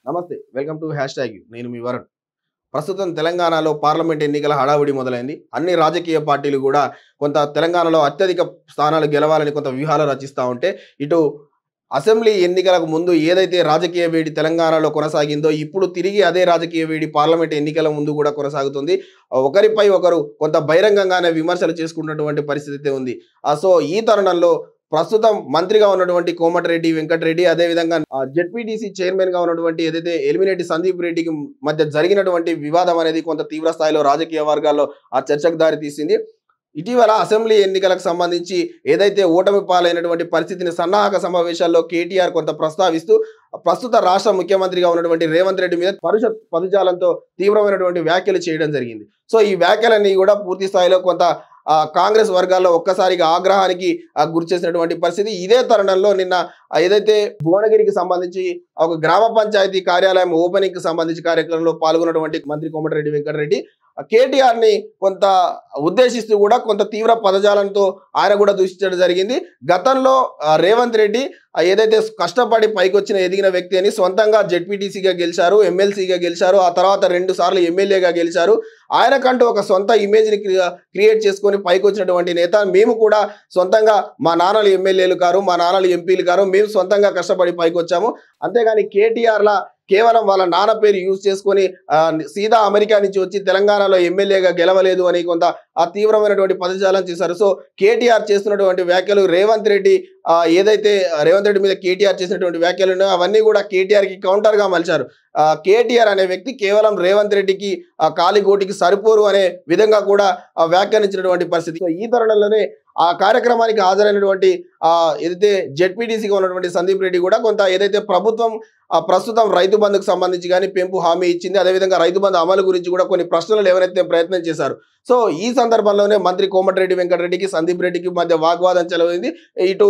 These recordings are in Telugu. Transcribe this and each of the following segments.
నమస్తే. Welcome to hashtag you. నేను మీ వరుణ్. ప్రస్తుతం తెలంగాణలో పార్లమెంట్ ఎన్నికల హడావుడి మొదలైంది. అన్ని రాజకీయ పార్టీలు గూడా కొంత తెలంగాణలో అత్యధిక స్థానాలు గెలవాలని కొంత వ్యూహాలు రచిస్తా ఉంటే, ఇటు అసెంబ్లీ ఎన్నికలకు ముందు ఏదైతే రాజకీయ వేడి తెలంగాణలో కొనసాగిందో, ఇప్పుడు తిరిగి అదే రాజకీయ వేడి పార్లమెంట్ ఎన్నికల ముందు గూడా కొనసాగుతుంది. ఒకరిపై ఒకరు కొంత బహిరంగంగానే విమర్శలు చేసుకున్నటువంటి పరిస్థితి అయితే ఉంది. సో, ఈ తరుణంలో ప్రస్తుతం మంత్రిగా ఉన్నటువంటి కోమటిరెడ్డి వెంకటరెడ్డి, అదేవిధంగా జెడ్పీటీసీ చైర్మన్‌గా ఉన్నటువంటి ఏదైతే ఎలిమినేటి సందీప్ రెడ్డికి మధ్య జరిగినటువంటి వివాదం అనేది కొంత తీవ్ర స్థాయిలో రాజకీయ వర్గాల్లో ఆ చర్చకు దారి తీసింది. ఇటీవల అసెంబ్లీ ఎన్నికలకు సంబంధించి ఏదైతే ఓటమి పాలైనటువంటి పరిస్థితిని సన్నాహక సమావేశాల్లో కేటీఆర్ కొంత ప్రస్తావిస్తూ ప్రస్తుత రాష్ట్ర ముఖ్యమంత్రిగా ఉన్నటువంటి రేవంత్ రెడ్డి మీద పరుష పదజాలంతో తీవ్రమైనటువంటి వ్యాఖ్యలు చేయడం జరిగింది. సో, ఈ వ్యాఖ్యలన్నీ కూడా పూర్తి స్థాయిలో కొంత కాంగ్రెస్ వర్గాల్లో ఒక్కసారిగా ఆగ్రహానికి గురి చేసినటువంటి పరిస్థితి. ఇదే తరుణంలో నిన్న ఏదైతే భువనగిరికి సంబంధించి ఒక గ్రామ పంచాయతీ కార్యాలయం ఓపెనింగ్‌కి సంబంధించి కార్యక్రమంలో పాల్గొన్నటువంటి మంత్రి కోమటిరెడ్డి వెంకటరెడ్డి కేటీఆర్‌ని కొంత ఉద్దేశిస్తూ కూడా కొంత తీవ్ర పదజాలంతో ఆయన కూడా దూషించడం జరిగింది. గతంలో రేవంత్ రెడ్డి ఏదైతే కష్టపడి పైకొచ్చిన ఎదిగిన వ్యక్తి అని, సొంతంగా జెడ్పీటీసీగా గెలిచారు, ఎమ్మెల్సీగా గెలిచారు, ఆ తర్వాత 2 సార్లు ఎమ్మెల్యేగా గెలిచారు. ఆయనకంటూ ఒక సొంత ఇమేజ్‌ని క్రియేట్ చేసుకొని పైకొచ్చినటువంటి నేత. మేము కూడా సొంతంగా మా నాన్నలు ఎమ్మెల్యేలు కారు, మా నాన్నలు ఎంపీలు కారు, మేము సొంతంగా కష్టపడి పైకొచ్చాము. అంతేగాని కేటీఆర్‌లా కేవలం వాళ్ళ నాన్న పేరు యూజ్ చేసుకొని సీదా అమెరికా నుంచి వచ్చి తెలంగాణలో ఎమ్మెల్యేగా గెలవలేదు అని కొంత తీవ్రమైనటువంటి పదజాలం చేశారు. సో, కేటీఆర్ చేస్తున్నటువంటి వ్యాఖ్యలు రేవంత్ రెడ్డి ఏదైతే రేవంత్ రెడ్డి మీద కేటీఆర్ చేసినటువంటి వ్యాఖ్యలు ఉన్నాయో అవన్నీ కూడా కేటీఆర్‌కి కౌంటర్‌గా మలిచారు. కేటీఆర్ అనే వ్యక్తి కేవలం రేవంత్ రెడ్డికి కాలిగోటికి సరిపోరు అనే విధంగా కూడా వ్యాఖ్యానించినటువంటి పరిస్థితి. సో, ఈ తరుణంలోనే ఆ కార్యక్రమానికి హాజరైనటువంటి ఏదైతే జెడ్పీటీసీగా ఉన్నటువంటి సందీప్ రెడ్డి కూడా కొంత ఏదైతే ప్రభుత్వం ప్రస్తుతం రైతు బంధుకు సంబంధించి కానీ పెంపు హామీ ఇచ్చింది, అదేవిధంగా రైతు బంధు అమలు గురించి కూడా కొన్ని ప్రశ్నలు లేవనెత్తే ప్రయత్నం చేశారు. సో, ఈ సందర్భంలోనే మంత్రి కోమటిరెడ్డి వెంకటరెడ్డికి సందీప్ రెడ్డికి మధ్య వాగ్వాదం చెలవైంది. ఇటు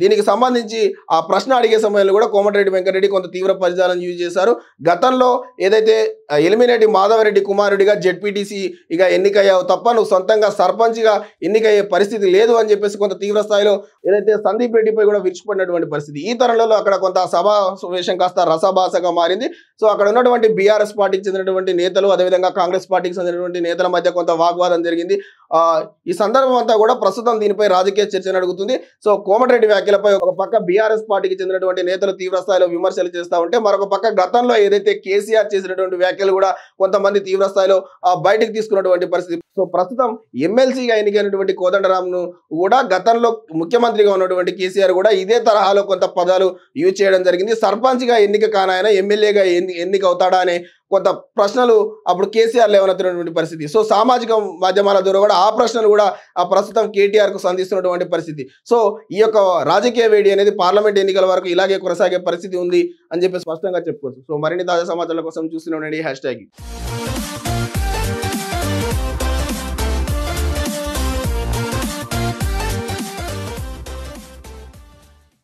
దీనికి సంబంధించి ఆ ప్రశ్న అడిగే సమయంలో కూడా కోమటిరెడ్డి వెంకటరెడ్డి కొంత తీవ్ర పదజాలం యూజ్ చేశారు. గతంలో ఏదైతే ఎలిమినేటి మాధవరెడ్డి కుమారుడిగా జెడ్పీటీసీగా ఎన్నికయ్యావు తప్ప నువ్వు సొంతంగా సర్పంచ్‌గా ఎన్నికయ్యే పరిస్థితి లేదు అని చెప్పేసి కొంత తీవ్ర స్థాయిలో ఏదైతే సందీప్ రెడ్డిపై కూడా విరుచుకుపడినటువంటి పరిస్థితి. ఈ తరుణంలో అక్కడ కొంత సమావేశం కాస్త రసభాసగా మారింది. సో, అక్కడ ఉన్నటువంటి బీఆర్ఎస్ పార్టీకి చెందినటువంటి నేతలు, అదేవిధంగా కాంగ్రెస్ పార్టీకి చెందినటువంటి నేతల మధ్య కొంత వాగ్వాదం జరిగింది. ఈ సందర్భం అంతా కూడా ప్రస్తుతం దీనిపై రాజకీయ చర్చ నడుగుతుంది. సో, కోమటిరెడ్డి వ్యాఖ్యలపై ఒక పక్క బీఆర్ఎస్ పార్టీకి చెందినటువంటి నేతలు తీవ్ర స్థాయిలో విమర్శలు చేస్తూ ఉంటే, మరొక పక్క గతంలో ఏదైతే కేసీఆర్ చేసినటువంటి వ్యాఖ్యలు కూడా కొంతమంది తీవ్ర స్థాయిలో బయటకు తీసుకున్నటువంటి పరిస్థితి. సో, ప్రస్తుతం ఎమ్మెల్సీగా ఎన్నికైనటువంటి కోదండరాంను కూడా గతంలో ముఖ్యమంత్రిగా ఉన్నటువంటి కేసీఆర్ కూడా ఇదే తరహాలో కొంత పదాలు యూజ్ చేయడం జరిగింది. సర్పంచ్‌గా ఎన్నిక కానాయన ఎమ్మెల్యేగా ఎన్నిక అవుతాడా అనే కొంత ప్రశ్నలు అప్పుడు కేసీఆర్ లేవనెత్తినటువంటి పరిస్థితి. సో, సామాజిక మాధ్యమాల ద్వారా కూడా ఆ ప్రశ్నలు కూడా ప్రస్తుతం కేటీఆర్‌కు సంధిస్తున్నటువంటి పరిస్థితి. సో, ఈ యొక్క రాజకీయ వేడి అనేది పార్లమెంట్ ఎన్నికల వరకు ఇలాగే కొనసాగే పరిస్థితి ఉంది అని చెప్పి స్పష్టంగా చెప్పుకోవచ్చు. సో, మరిన్ని తాజా సమాచారాల కోసం చూస్తూనే ఉండండి హ్యాష్‌ట్యాగ్.